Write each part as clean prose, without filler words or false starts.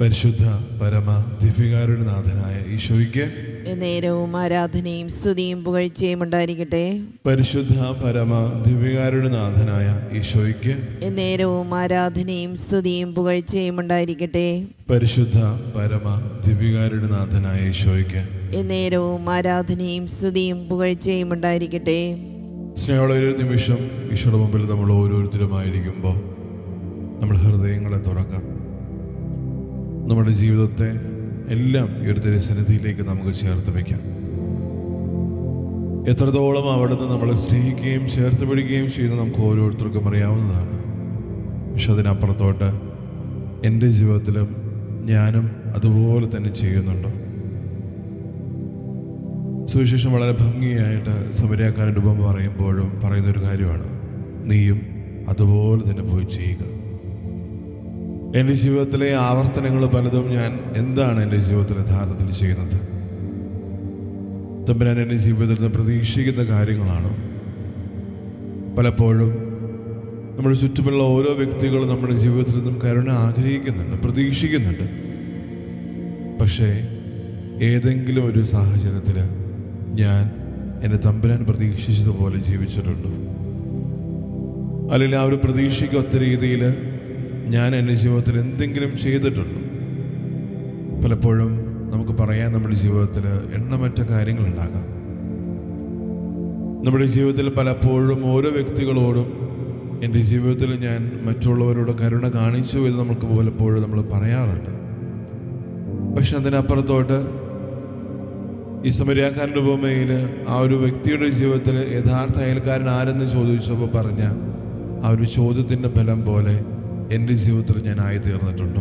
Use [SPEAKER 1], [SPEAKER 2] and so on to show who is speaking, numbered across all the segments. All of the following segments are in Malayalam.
[SPEAKER 1] പരിശുദ്ധ പരമ ദിവ്യകാരുണ്യനാഥനായ ഈശോയ്ക്ക്
[SPEAKER 2] നേരവും ആരാധനയും സ്തുതിയും പുകഴ്ചയും ഉണ്ടായിരിക്കട്ടെ.
[SPEAKER 1] പരിശുദ്ധ പരമ ദിവ്യകാരുണ്യനാഥനായ ഈശോയ്ക്ക്
[SPEAKER 2] നേരവും ആരാധനയും സ്തുതിയും പുകഴ്ചയും ഉണ്ടായിരിക്കട്ടെ.
[SPEAKER 1] പരിശുദ്ധ പരമ ദിവ്യകാരുണ്യനാഥനായ ഈശോയ്ക്ക്
[SPEAKER 2] നേരവും ആരാധനയും സ്തുതിയും പുകഴ്ചയും ഉണ്ടായിരിക്കട്ടെ.
[SPEAKER 1] സ്നേഹമുള്ള ഒരു നിമിഷം ഈശോയുടെ മുമ്പിൽ നമ്മൾ ഓരോരുത്തരുമായിരിക്കുമ്പോൾ നമ്മൾ ഹൃദയങ്ങളെ തുറക്കാം. നമ്മുടെ ജീവിതത്തെ എല്ലാം ഈ ഒരു തിരുസന്നിധിയിലേക്ക് നമുക്ക് ചേർത്ത് വയ്ക്കാം. എത്രത്തോളം അവിടുന്ന് നമ്മളെ സ്നേഹിക്കുകയും ചേർത്ത് പിടിക്കുകയും ചെയ്യുന്നത് നമുക്ക് ഓരോരുത്തർക്കും അറിയാവുന്നതാണ്. പക്ഷെ അതിനപ്പുറത്തോട്ട് എൻ്റെ ജീവിതത്തിലും ഞാനും അതുപോലെ തന്നെ ചെയ്യുന്നുണ്ടോ? സുവിശേഷം വളരെ ഭംഗിയായിട്ട് സമരിയാക്കാരൻ്റെ ഉപമ പറയുമ്പോഴും പറയുന്നൊരു കാര്യമാണ്, നീയും അതുപോലെ തന്നെ പോയി ചെയ്യുക. എൻ്റെ ജീവിതത്തിലെ ആവർത്തനങ്ങൾ പലതും ഞാൻ എന്താണ് എൻ്റെ ജീവിതത്തിൽ യഥാർത്ഥത്തിൽ ചെയ്യുന്നത്? തമ്പുരാൻ എൻ്റെ ജീവിതത്തിൽ നിന്ന് പ്രതീക്ഷിക്കുന്ന കാര്യങ്ങളാണ്. പലപ്പോഴും നമ്മുടെ ചുറ്റുമുള്ള ഓരോ വ്യക്തികളും നമ്മുടെ ജീവിതത്തിൽ നിന്നും കരുണ ആഗ്രഹിക്കുന്നുണ്ട്, പ്രതീക്ഷിക്കുന്നുണ്ട്. പക്ഷേ ഏതെങ്കിലും ഒരു സാഹചര്യത്തിൽ ഞാൻ എൻ്റെ തമ്പുരാൻ പ്രതീക്ഷിച്ചതുപോലെ ജീവിച്ചിട്ടുണ്ടോ? അല്ലെങ്കിൽ ആ ഒരു പ്രതീക്ഷയ്ക്കൊത്ത രീതിയിൽ ഞാൻ എൻ്റെ ജീവിതത്തിൽ എന്തെങ്കിലും ചെയ്തിട്ടുണ്ടോ? പലപ്പോഴും നമുക്ക് പറയാൻ നമ്മുടെ ജീവിതത്തിൽ എണ്ണമറ്റ കാര്യങ്ങളുണ്ടാകാം. നമ്മുടെ ജീവിതത്തിൽ പലപ്പോഴും ഓരോ വ്യക്തികളോടും എൻ്റെ ജീവിതത്തിൽ ഞാൻ മറ്റുള്ളവരോട് കരുണ കാണിച്ചു എന്ന് നമുക്ക് പലപ്പോഴും നമ്മൾ പറയാറുണ്ട്. പക്ഷെ അതിനപ്പുറത്തോട്ട് ഈ സമരിയാക്കാരൻ്റെ ഉപമയിൽ ആ ഒരു വ്യക്തിയുടെ ജീവിതത്തിൽ യഥാർത്ഥ അയൽക്കാരൻ ആരെന്ന് ചോദിച്ചപ്പോൾ പറഞ്ഞ ആ ഒരു ചോദ്യത്തിൻ്റെ ഫലം പോലെ എൻ്റെ ജീവിതത്തിൽ ഞാൻ ആയിത്തീർന്നിട്ടുണ്ടോ?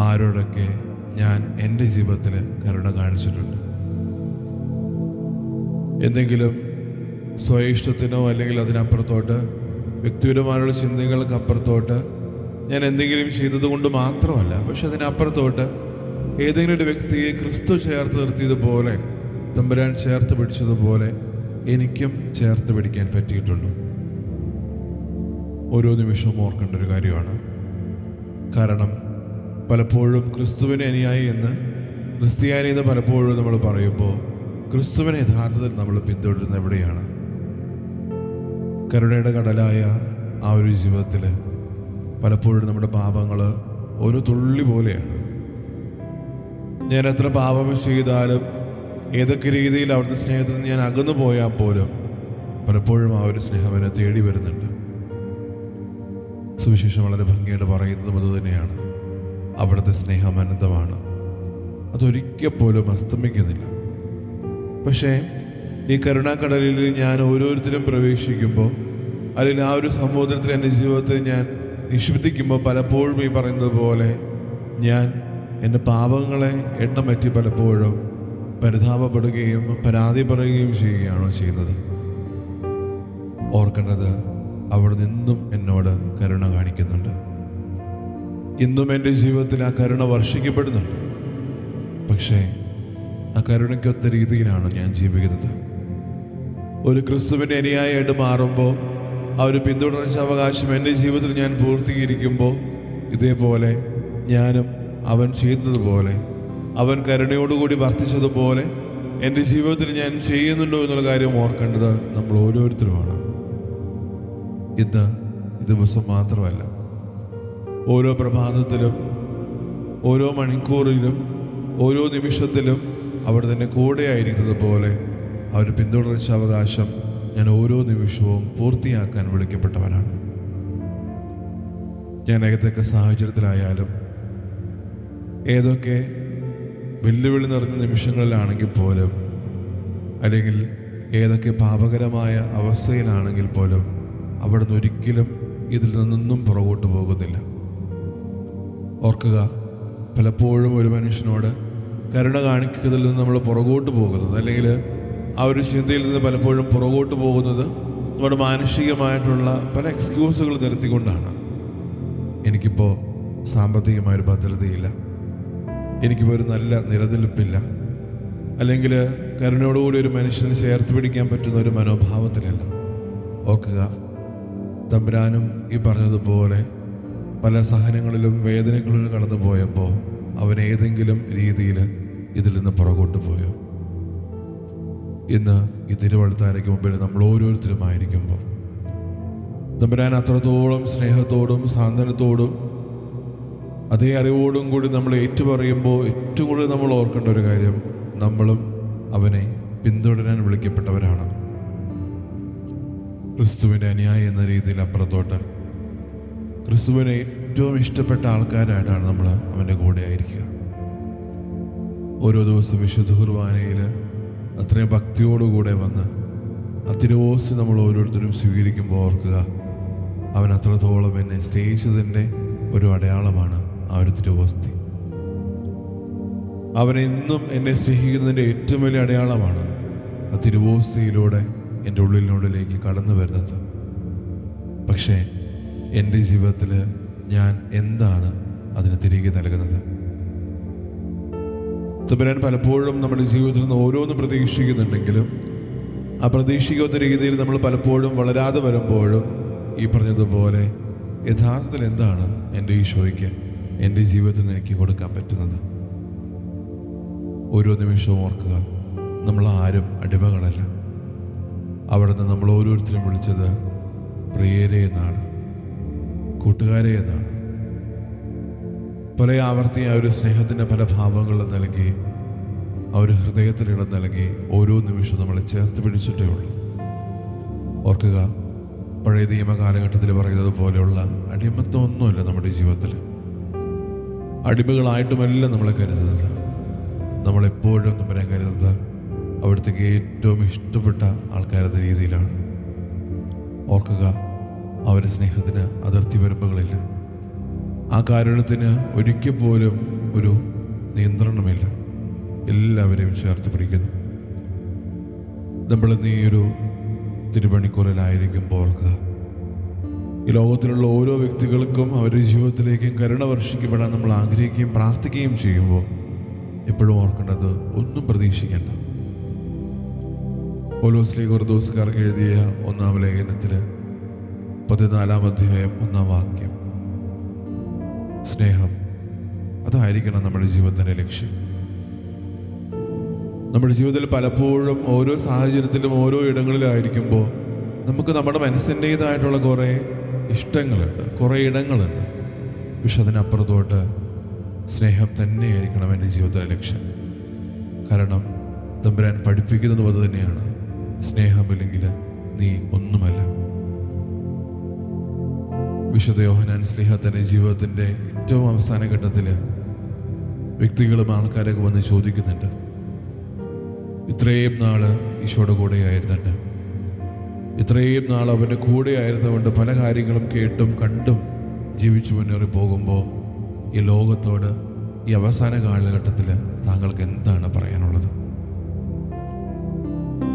[SPEAKER 1] ആരോടൊക്കെ ഞാൻ എൻ്റെ ജീവിതത്തിൽ കരുണ കാണിച്ചിട്ടുണ്ട്? എന്തെങ്കിലും സ്വയിഷ്ടത്തിനോ അല്ലെങ്കിൽ അതിനപ്പുറത്തോട്ട് വ്യക്തിപരമായുള്ള ചിന്തകൾക്കപ്പുറത്തോട്ട് ഞാൻ എന്തെങ്കിലും ചെയ്തതുകൊണ്ട് മാത്രമല്ല, പക്ഷെ അതിനപ്പുറത്തോട്ട് ഏതെങ്കിലും ഒരു വ്യക്തിയെ ക്രിസ്തു ചേർത്ത് നിർത്തിയതുപോലെ, തമ്പുരാൻ ചേർത്ത് പിടിച്ചതുപോലെ എനിക്കും ചേർത്ത് പിടിക്കാൻ പറ്റിയിട്ടുണ്ടോ? ഓരോ നിമിഷവും ഓർക്കേണ്ട ഒരു കാര്യമാണ്. കാരണം പലപ്പോഴും ക്രിസ്തുവിനെ അനുയായി എന്ന് ക്രിസ്ത്യാനി എന്ന് പലപ്പോഴും നമ്മൾ പറയുമ്പോൾ ക്രിസ്തുവിനെ യഥാർത്ഥത്തിൽ നമ്മൾ പിന്തുടരുന്നത് എവിടെയാണ്? കരുണയുടെ കടലായ ആ ഒരു ജീവിതത്തിൽ പലപ്പോഴും നമ്മുടെ പാപങ്ങൾ ഒരു തുള്ളി പോലെയാണ്. ഞാൻ എത്ര പാപം ചെയ്താലും ഏതൊക്കെ രീതിയിൽ അവിടുത്തെ സ്നേഹത്തിൽ നിന്ന് ഞാൻ അകന്നു പോയാൽ പോലും പലപ്പോഴും ആ ഒരു സ്നേഹം എന്നെ തേടി വരുന്നുണ്ട്. സുവിശേഷം വളരെ ഭംഗിയായിട്ട് പറയുന്നതും അതുതന്നെയാണ്. അവിടുത്തെ സ്നേഹം അനന്തമാണ്, അതൊരിക്കൽ പോലും അസ്തമിക്കുന്നില്ല. പക്ഷേ ഈ കരുണാക്കടലിൽ ഞാൻ ഓരോരുത്തരും പ്രവേശിക്കുമ്പോൾ, അല്ലെങ്കിൽ ആ ഒരു സമുദ്രത്തിൽ എൻ്റെ ജീവിതത്തെ ഞാൻ നിക്ഷേപിക്കുമ്പോൾ പലപ്പോഴും ഈ പറയുന്നത് പോലെ ഞാൻ എൻ്റെ പാപങ്ങളെ എണ്ണം പറ്റി പലപ്പോഴും പരിതാപപ്പെടുകയും പരാതി പറയുകയും ചെയ്യുകയാണോ ചെയ്യുന്നത്? ഓർക്കേണ്ടത്, അവിടെ നിന്നും എന്നോട് കരുണ കാണിക്കുന്നുണ്ട്. ഇന്നും എൻ്റെ ജീവിതത്തിൽ ആ കരുണ വർഷിക്കപ്പെടുന്നുണ്ട്. പക്ഷേ ആ കരുണയ്ക്കൊത്ത രീതിയിലാണ് ഞാൻ ജീവിക്കുന്നത്. ഒരു ക്രിസ്തുവിൻ്റെ അനുയായിയായിട്ട് മാറുമ്പോൾ ആ ഒരു പിന്തുടർച്ച അവകാശം എൻ്റെ ജീവിതത്തിൽ ഞാൻ പൂർത്തീകരിക്കുമ്പോൾ ഇതേപോലെ ഞാനും അവൻ ചെയ്തതുപോലെ, അവൻ കരുണയോടുകൂടി വർത്തിച്ചതുപോലെ എൻ്റെ ജീവിതത്തിൽ ഞാൻ ചെയ്യുന്നുണ്ടോ എന്നുള്ള കാര്യം ഓർക്കേണ്ടത് നമ്മൾ ഓരോരുത്തരുമാണ്. ഇന്ന് ഈ ദിവസം മാത്രമല്ല, ഓരോ പ്രഭാതത്തിലും ഓരോ മണിക്കൂറിലും ഓരോ നിമിഷത്തിലും അവിടെ തന്നെ കൂടെയായിരിക്കുന്നത് പോലെ ആ ഒരു പിന്തുടർച്ച അവകാശം ഞാൻ ഓരോ നിമിഷവും പൂർത്തിയാക്കാൻ വിളിക്കപ്പെട്ടവനാണ്. ഞാൻ ഏതൊക്കെ സാഹചര്യത്തിലായാലും ഏതൊക്കെ വെല്ലുവിളി നിറഞ്ഞ നിമിഷങ്ങളിലാണെങ്കിൽ പോലും, അല്ലെങ്കിൽ ഏതൊക്കെ പാപകരമായ അവസ്ഥയിലാണെങ്കിൽ പോലും അവിടുന്ന് ഒരിക്കലും ഇതിൽ നിന്നൊന്നും പുറകോട്ട് പോകുന്നില്ല. ഓർക്കുക, പലപ്പോഴും ഒരു മനുഷ്യനോട് കരുണ കാണിക്കുന്നതിൽ നിന്ന് നമ്മൾ പുറകോട്ട് പോകുന്നത്, അല്ലെങ്കിൽ ആ ഒരു ചിന്തയിൽ നിന്ന് പലപ്പോഴും പുറകോട്ട് പോകുന്നത് നമ്മുടെ മാനുഷികമായിട്ടുള്ള പല എക്സ്ക്യൂസുകൾ നിരത്തിക്കൊണ്ടാണ്. എനിക്കിപ്പോൾ സാമ്പത്തികമായൊരു ഭദ്രതയില്ല, എനിക്കിപ്പോൾ ഒരു നല്ല നിലനിൽപ്പില്ല, അല്ലെങ്കിൽ കരുണയോടുകൂടി ഒരു മനുഷ്യനെ ചേർത്ത് പിടിക്കാൻ പറ്റുന്ന ഒരു മനോഭാവത്തിലല്ല. ഓർക്കുക, തമ്പുരാനും ഈ പറഞ്ഞതുപോലെ പല സഹനങ്ങളിലും വേദനകളിലും കടന്നു പോയപ്പോൾ അവൻ ഏതെങ്കിലും രീതിയിൽ ഇതിൽ നിന്ന് പുറകോട്ട് പോയോ? ഇന്ന് ഈ തിരുവഴുത്താരയ്ക്ക് മുമ്പിൽ നമ്മൾ ഓരോരുത്തരുമായിരിക്കുമ്പോൾ തമ്പുരാൻ അത്രത്തോളം സ്നേഹത്തോടും സാന്ത്വനത്തോടും അതേ അറിവോടും കൂടി നമ്മൾ ഏറ്റുപറയുമ്പോൾ ഏറ്റവും കൂടുതൽ നമ്മൾ ഓർക്കേണ്ട ഒരു കാര്യം, നമ്മളും അവനെ പിന്തുടരാൻ വിളിക്കപ്പെട്ടവരാണ്. ക്രിസ്തുവിൻ്റെ അനുയായി എന്ന രീതിയിൽ അപ്പുറത്തോട്ട് ക്രിസ്തുവിനെ ഏറ്റവും ഇഷ്ടപ്പെട്ട ആൾക്കാരായിട്ടാണ് നമ്മൾ അവൻ്റെ കൂടെ ആയിരിക്കുക. ഓരോ ദിവസവും വിശുദ്ധ കുർബാനയിൽ അത്രയും ഭക്തിയോടുകൂടെ വന്ന് ആ തിരുവോസ്തി നമ്മൾ ഓരോരുത്തരും സ്വീകരിക്കുമ്പോൾ ഓർക്കുക, അവൻ അത്രത്തോളം എന്നെ സ്നേഹിച്ചതിൻ്റെ ഒരു അടയാളമാണ് ആ ഒരു തിരുവോസ്തി. അവനെന്നും എന്നെ സ്നേഹിക്കുന്നതിൻ്റെ ഏറ്റവും വലിയ അടയാളമാണ് ആ തിരുവോസ്തിയിലൂടെ എൻ്റെ ഉള്ളിലേക്ക് കടന്നു വരുന്നത്. പക്ഷേ എൻ്റെ ജീവിതത്തിൽ ഞാൻ എന്താണ് അതിന് തിരികെ നൽകുന്നത്? തമ്പുരാൻ പലപ്പോഴും നമ്മുടെ ജീവിതത്തിൽ നിന്ന് ഓരോന്നും പ്രതീക്ഷിക്കുന്നുണ്ടെങ്കിലും ആ പ്രതീക്ഷിക്കാത്ത രീതിയിൽ നമ്മൾ പലപ്പോഴും വളരാതെ വരുമ്പോഴും ഈ പറഞ്ഞതുപോലെ യഥാർത്ഥത്തിൽ എന്താണ് എൻ്റെ ഈശോയ്ക്ക് എൻ്റെ ജീവിതത്തിൽ നിന്ന് എനിക്ക് കൊടുക്കാൻ പറ്റുന്നത്? ഓരോ നിമിഷവും ഓർക്കുക, നമ്മൾ ആരും അടിമകളല്ല. അവിടെ നിന്ന് നമ്മൾ ഓരോരുത്തരും വിളിച്ചത് പ്രിയരെ എന്നാണ്, കൂട്ടുകാരെ എന്നാണ്. പല ആവർത്തി ആ ഒരു സ്നേഹത്തിൻ്റെ പല ഭാവങ്ങളും നൽകി, ആ ഒരു ഹൃദയത്തിലിടം നൽകി ഓരോ നിമിഷവും നമ്മളെ ചേർത്ത് പിടിച്ചിട്ടേ ഉള്ളൂ. ഓർക്കുക, പഴയ നിയമ കാലഘട്ടത്തിൽ പറയുന്നത് പോലെയുള്ള അടിമത്വമൊന്നുമല്ല നമ്മുടെ ജീവിതത്തിൽ. അടിമകളായിട്ടുമല്ല നമ്മളെ കരുതുന്നത്. നമ്മളെപ്പോഴും നമ്മളെ കരുതുന്നത് അവിടുത്തേക്ക് ഏറ്റവും ഇഷ്ടപ്പെട്ട ആൾക്കാരുടെ രീതിയിലാണ്. ഓർക്കുക, അവരുടെ സ്നേഹത്തിന് അതിർത്തി വരുമ്പുകളില്ല. ആ കാരുണ്യത്തിന് ഒരിക്കൽ പോലും ഒരു നിയന്ത്രണമില്ല. എല്ലാവരെയും ചേർത്ത് പിടിക്കുന്നു. നമ്മൾ നീ ഒരു തിരുമണിക്കൂറിലായിരിക്കുമ്പോൾ ഓർക്കുക, ഈ ലോകത്തിലുള്ള ഓരോ വ്യക്തികൾക്കും അവരുടെ ജീവിതത്തിലേക്കും കരുണ വർഷിക്കപ്പെടാൻ നമ്മൾ ആഗ്രഹിക്കുകയും പ്രാർത്ഥിക്കുകയും ചെയ്യുമ്പോൾ എപ്പോഴും ഓർക്കേണ്ടത്, ഒന്നും പ്രതീക്ഷിക്കേണ്ട. പൗലോസ് കൊറിന്തോസുകാർക്ക് എഴുതിയ 1-ാം ലേഖനത്തിൽ 14-ാം അധ്യായം 1-ാം വാക്യം, സ്നേഹം അതായിരിക്കണം നമ്മുടെ ജീവിതത്തിൻ്റെ ലക്ഷ്യം. നമ്മുടെ ജീവിതത്തിൽ പലപ്പോഴും ഓരോ സാഹചര്യത്തിലും ഓരോ ഇടങ്ങളിലായിരിക്കുമ്പോൾ നമുക്ക് നമ്മുടെ മനസ്സിൻ്റേതായിട്ടുള്ള കുറേ ഇഷ്ടങ്ങളുണ്ട്, കുറേ ഇടങ്ങളുണ്ട്. പക്ഷെ അതിനപ്പുറത്തോട്ട് സ്നേഹം തന്നെയായിരിക്കണം എൻ്റെ ജീവിതത്തിലെ ലക്ഷ്യം. കാരണം തമ്പുരാൻ പഠിപ്പിക്കുന്നത് പോലെ തന്നെയാണ്, സ്നേഹമില്ലെങ്കിൽ നീ ഒന്നുമല്ല. വിശുദ്ധ യോഹന്നാൻ ശ്ലീഹ തൻ്റെ ജീവിതത്തിൻ്റെ ഏറ്റവും അവസാന ഘട്ടത്തിൽ വ്യക്തികളും ആൾക്കാരൊക്കെ വന്ന് ചോദിക്കുന്നുണ്ട്, ഇത്രയും നാള് ഈശോയുടെ കൂടെയായിരുന്നുണ്ട്, ഇത്രയും നാൾ അവൻ്റെ കൂടെ ആയിരുന്നുകൊണ്ട് പല കാര്യങ്ങളും കേട്ടും കണ്ടും ജീവിച്ചു മുന്നേറി പോകുമ്പോൾ ഈ ലോകത്തോട് ഈ അവസാന കാലഘട്ടത്തിൽ താങ്കൾക്ക് എന്താണ് പറയാനുള്ളത്?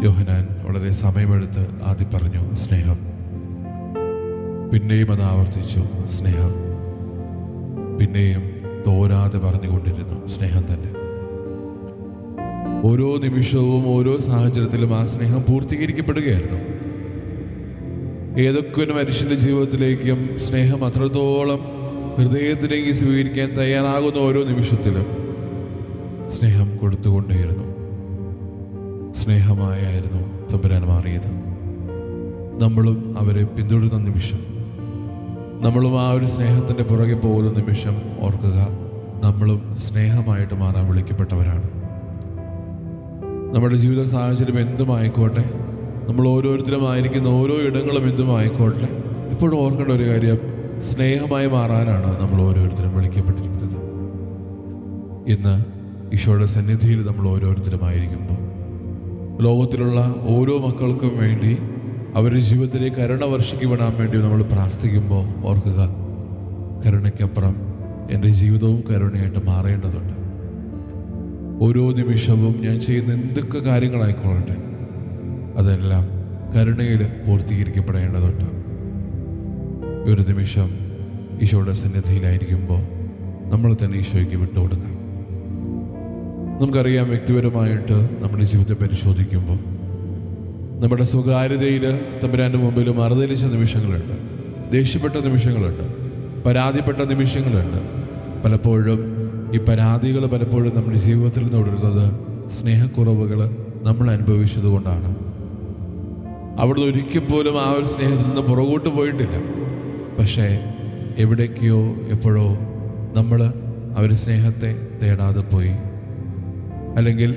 [SPEAKER 1] യോഹന്നാൻ വളരെ സമയമെടുത്ത് ആദ്യം പറഞ്ഞു സ്നേഹം. പിന്നെയും അത് ആവർത്തിച്ചു സ്നേഹം. പിന്നെയും തോരാതെ പറഞ്ഞുകൊണ്ടിരുന്നു സ്നേഹം തന്നെ. ഓരോ നിമിഷവും ഓരോ സാഹചര്യത്തിലും ആ സ്നേഹം പൂർത്തീകരിക്കപ്പെടുകയായിരുന്നു. ഏതൊക്കെ ഒരു മനുഷ്യൻ്റെ ജീവിതത്തിലേക്കും സ്നേഹം അത്രത്തോളം ഹൃദയത്തിലേക്ക് സ്വീകരിക്കാൻ തയ്യാറാകുന്ന ഓരോ നിമിഷത്തിലും സ്നേഹം കൊടുത്തുകൊണ്ടേയിരുന്നു. സ്നേഹമായിരുന്നു തമ്പുരാൻ മാറിയത്. നമ്മളും അവരെ പിന്തുടരുന്ന നിമിഷം, നമ്മളും ആ ഒരു സ്നേഹത്തിൻ്റെ പുറകെ പോകുന്ന നിമിഷം ഓർക്കുക, നമ്മളും സ്നേഹമായിട്ട് മാറാൻ വിളിക്കപ്പെട്ടവരാണ്. നമ്മുടെ ജീവിത സാഹചര്യം എന്തുമായിക്കോട്ടെ, നമ്മൾ ഓരോരുത്തരുമായിരിക്കുന്ന ഓരോ ഇടങ്ങളും എന്തുമായിക്കോട്ടെ, ഇപ്പോഴും ഓർക്കേണ്ട ഒരു കാര്യം, സ്നേഹമായി മാറാനാണ് നമ്മൾ ഓരോരുത്തരും വിളിക്കപ്പെട്ടിരിക്കുന്നത്. ഇന്ന് ഈശോയുടെ സന്നിധിയിൽ നമ്മൾ ഓരോരുത്തരുമായിരിക്കുമ്പോൾ ലോകത്തിലുള്ള ഓരോ മക്കൾക്കും വേണ്ടി അവരുടെ ജീവിതത്തിലേക്ക് കരുണ വർഷിക്കപ്പെടാൻ വേണ്ടി നമ്മൾ പ്രാർത്ഥിക്കുമ്പോൾ ഓർക്കുക, കരുണയ്ക്കപ്പുറം എൻ്റെ ജീവിതവും കരുണയായിട്ട് മാറേണ്ടതുണ്ട്. ഓരോ നിമിഷവും ഞാൻ ചെയ്യുന്ന എന്തൊക്കെ കാര്യങ്ങളായിക്കൊള്ളട്ടെ, അതെല്ലാം കരുണയിൽ പൂർത്തീകരിക്കപ്പെടേണ്ടതുണ്ട്. ഒരു നിമിഷം ഈശോയുടെ സന്നിധിയിലായിരിക്കുമ്പോൾ നമ്മൾ തന്നെ ഈശോയ്ക്ക് വിട്ടുകൊടുക്കാം. നമുക്കറിയാം, വ്യക്തിപരമായിട്ട് നമ്മുടെ ജീവിതത്തെ പരിശോധിക്കുമ്പോൾ നമ്മുടെ സ്വകാര്യതയിൽ തമ്പുരാൻ്റെ മുമ്പിൽ മറുതലിച്ച നിമിഷങ്ങളുണ്ട്, ദേഷ്യപ്പെട്ട നിമിഷങ്ങളുണ്ട്. പരാതിപ്പെട്ട നിമിഷങ്ങളുണ്ട്. പലപ്പോഴും ഈ പരാതികൾ പലപ്പോഴും നമ്മുടെ ജീവിതത്തിൽ നിന്ന് തുടരുന്നത് സ്നേഹക്കുറവുകൾ നമ്മൾ അനുഭവിച്ചത് കൊണ്ടാണ്. അവിടുന്ന് ഒരിക്കൽ പോലും ആ ഒരു സ്നേഹത്തിൽ നിന്ന് പുറകോട്ട് പോയിട്ടില്ല. പക്ഷേ എവിടേക്കോ എപ്പോഴോ നമ്മൾ അവർ സ്നേഹത്തെ തേടാതെ പോയി. അല്ലെങ്കിൽ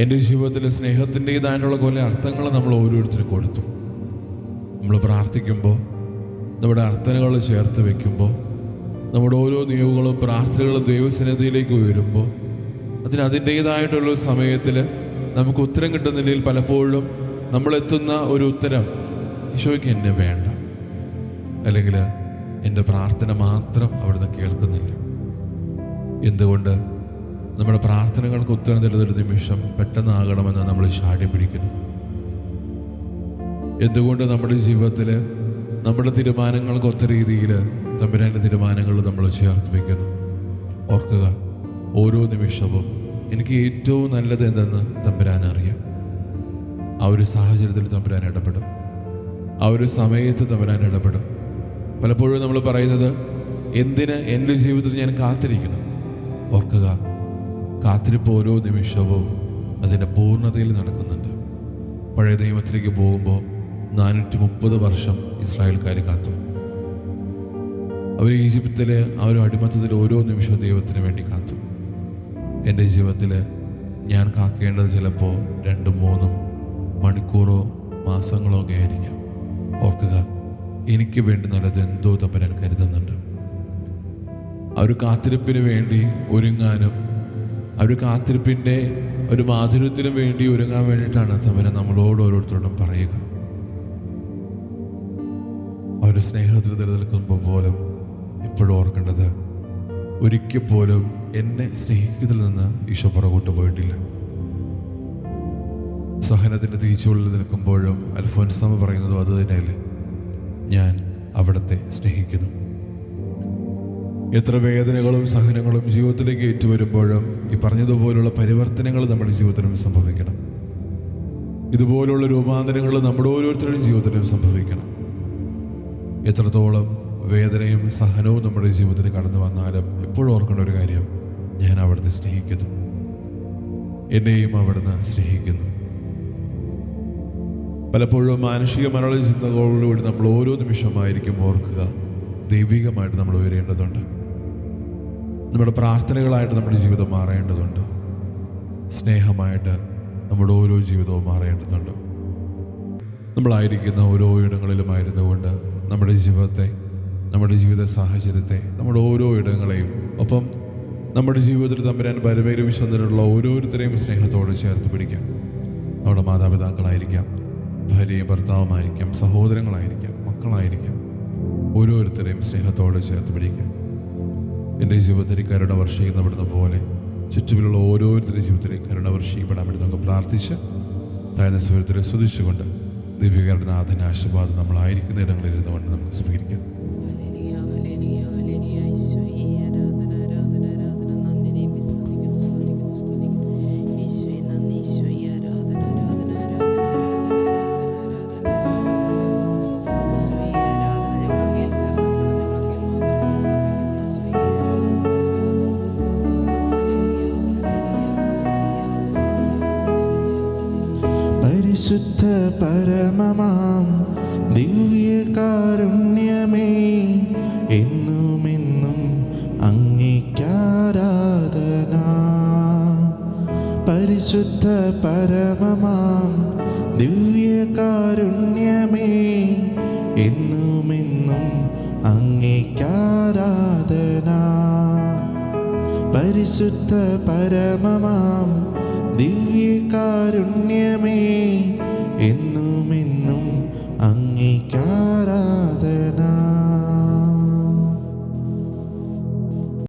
[SPEAKER 1] എൻ്റെ ജീവിതത്തിൽ സ്നേഹത്തിൻ്റെതായിട്ടുള്ള കുറേ അർത്ഥങ്ങൾ നമ്മൾ ഓരോരുത്തരും കൊടുത്തു. നമ്മൾ പ്രാർത്ഥിക്കുമ്പോൾ നമ്മുടെ അർത്ഥനകൾ ചേർത്ത് വയ്ക്കുമ്പോൾ നമ്മുടെ ഓരോ നിയോഗങ്ങളും പ്രാർത്ഥനകളും ദൈവസന്നിധിയിലേക്ക് ഉയരുമ്പോൾ അതിൻ്റേതായിട്ടുള്ള സമയത്തിൽ നമുക്ക് ഉത്തരം കിട്ടുന്നില്ലെങ്കിൽ പലപ്പോഴും നമ്മളെത്തുന്ന ഒരു ഉത്തരം ഈശോയ്ക്ക് എന്നെ വേണ്ട, അല്ലെങ്കിൽ എൻ്റെ പ്രാർത്ഥന മാത്രം അവിടുന്ന് കേൾക്കുന്നില്ല. എന്തുകൊണ്ട് നമ്മുടെ പ്രാർത്ഥനകൾക്ക് ഉത്തരം തരുന്നൊരു നിമിഷം പെട്ടെന്നാകണമെന്ന് നമ്മൾ ശാഠ്യം പിടിക്കുന്നു? എന്തുകൊണ്ട് നമ്മുടെ ജീവിതത്തിൽ നമ്മുടെ തീരുമാനങ്ങൾക്ക് ഒത്ത രീതിയിൽ തമ്പുരാൻ്റെ തീരുമാനങ്ങൾ നമ്മൾ ചേർത്ത് വയ്ക്കുന്നു? ഓർക്കുക, ഓരോ നിമിഷവും എനിക്ക് ഏറ്റവും നല്ലത് എന്തെന്ന് തമ്പുരാൻ അറിയാം. ആ ഒരു സാഹചര്യത്തിൽ തമ്പുരാൻ ഇടപെടും, ആ ഒരു സമയത്ത് തമ്പുരാൻ ഇടപെടും. പലപ്പോഴും നമ്മൾ പറയുന്നത്, എന്തിന് എൻ്റെ ജീവിതത്തിൽ ഞാൻ കാത്തിരിക്കണം? ഓർക്കുക, കാത്തിരിപ്പ് ഓരോ നിമിഷവും അതിൻ്റെ പൂർണ്ണതയിൽ നടക്കുന്നുണ്ട്. പഴയ നിയമത്തിലേക്ക് പോകുമ്പോൾ 430 വർഷം ഇസ്രായേൽക്കാർ കാത്തു. അവർ ഈജിപ്തിലെ ആ ഒരു അടിമത്തത്തിൽ ഓരോ നിമിഷവും ദൈവത്തിന് വേണ്ടി കാത്തു. എൻ്റെ ജീവിതത്തിൽ ഞാൻ കാക്കേണ്ടത് ചിലപ്പോൾ 2-3 മണിക്കൂറോ മാസങ്ങളോ ഒക്കെ ആയിരിക്കാം. ഓർക്കുക, എനിക്ക് വേണ്ടി നല്ലത് എന്തോ തമ്പുരാൻ കരുതുന്നുണ്ട്. ആ ഒരു കാത്തിരിപ്പിന് വേണ്ടി ഒരുങ്ങാനും ആ ഒരു കാത്തിരിപ്പിൻ്റെ ഒരു മാധുര്യത്തിന് വേണ്ടി ഒരുങ്ങാൻ വേണ്ടിയിട്ടാണ് തമ്പുരാൻ നമ്മളോട് ഓരോരുത്തരോടും പറയുക. ആ ഒരു സ്നേഹത്തിൽ നിലനിൽക്കുമ്പോൾ പോലും ഇപ്പോഴും ഓർക്കേണ്ടത്, ഒരിക്കൽ പോലും എന്നെ സ്നേഹിക്കുന്നതിൽ നിന്ന് ഈശോ പുറകോട്ട് പോയിട്ടില്ല. സഹനത്തിൻ്റെ തീച്ചുള്ളിൽ നിൽക്കുമ്പോഴും അൽഫോൻസാമ പറയുന്നതും അത് തന്നെയല്ലേ, ഞാൻ അവിടുത്തെ സ്നേഹിക്കുന്നു. എത്ര വേദനകളും സഹനങ്ങളും ജീവിതത്തിലേക്ക് ഏറ്റുവരുമ്പോഴും ഈ പറഞ്ഞതുപോലുള്ള പരിവർത്തനങ്ങൾ നമ്മുടെ ജീവിതത്തിലും സംഭവിക്കണം. ഇതുപോലുള്ള രൂപാന്തരങ്ങൾ നമ്മുടെ ഓരോരുത്തരുടെയും ജീവിതത്തിലും സംഭവിക്കണം. എത്രത്തോളം വേദനയും സഹനവും നമ്മുടെ ജീവിതത്തിൽ കടന്നു വന്നാലും എപ്പോഴും ഓർക്കേണ്ട ഒരു കാര്യം, ഞാൻ അവിടുത്തെ സ്നേഹിക്കുന്നു, എന്നെയും അവിടുന്ന് സ്നേഹിക്കുന്നു. പലപ്പോഴും മാനുഷിക മനോള ചിന്തകളോടുകൂടി നമ്മൾ ഓരോ നിമിഷമായിരിക്കും ഓർക്കുക, ദൈവികമായിട്ട് നമ്മൾ ഉയരേണ്ടതുണ്ട്. നമ്മുടെ പ്രാർത്ഥനകളായിട്ട് നമ്മുടെ ജീവിതം മാറേണ്ടതുണ്ട്. സ്നേഹമായിട്ട് നമ്മുടെ ഓരോ ജീവിതവും മാറേണ്ടതുണ്ട്. നമ്മളായിരിക്കുന്ന ഓരോ ഇടങ്ങളിലുമായിരുന്നുകൊണ്ട് നമ്മുടെ ജീവിതത്തെ, നമ്മുടെ ജീവിത സാഹചര്യത്തെ, നമ്മുടെ ഓരോ ഇടങ്ങളെയും, ഒപ്പം നമ്മുടെ ജീവിതത്തിൽ തമ്പുരാൻ പരിവേരുവിശുദ്ധരുള്ള ഓരോരുത്തരെയും സ്നേഹത്തോടെ ചേർത്ത് പിടിക്കാം. നമ്മുടെ മാതാപിതാക്കളായിരിക്കാം, ഭാര്യയും ഭർത്താവുമായിരിക്കാം, സഹോദരങ്ങളായിരിക്കാം, മക്കളായിരിക്കാം, ഓരോരുത്തരെയും സ്നേഹത്തോടെ ചേർത്ത് പിടിക്കാം. എൻ്റെ ജീവിതത്തിൽ കരുണ വർഷിക്കപ്പെടുന്ന പോലെ ചുറ്റുമുള്ള ഓരോരുത്തരുടെയും ജീവിതത്തിൽ കരുണ വർഷിക്കപ്പെടാൻ വേണ്ടി നമുക്ക് പ്രാർത്ഥിച്ച് താഴ്ന്ന സ്വരത്തിൽ സ്തുതിച്ചുകൊണ്ട് ദിവ്യകരുടെ നാഥന ആശീർവാദം നമ്മളായിരിക്കുന്ന ഇടങ്ങളിൽ ഇരുന്നുകൊണ്ട് നമുക്ക് സ്വീകരിക്കാം.
[SPEAKER 3] പരിശുദ്ധ പരമമാം ദിവ്യകാരുണ്യമേ, എന്നുമെന്നും അങ്ങേക്കാരാധന. പരിശുദ്ധ പരമമാം ദിവ്യകാരുണ്യമേ, എന്നുമെന്നും അങ്ങേക്കാരാധന. പരിശുദ്ധ പരമമാം ദിവ്യകാരുണ്യമേ, എന്നുമെന്നും അങ്ങേക്കാരാധന.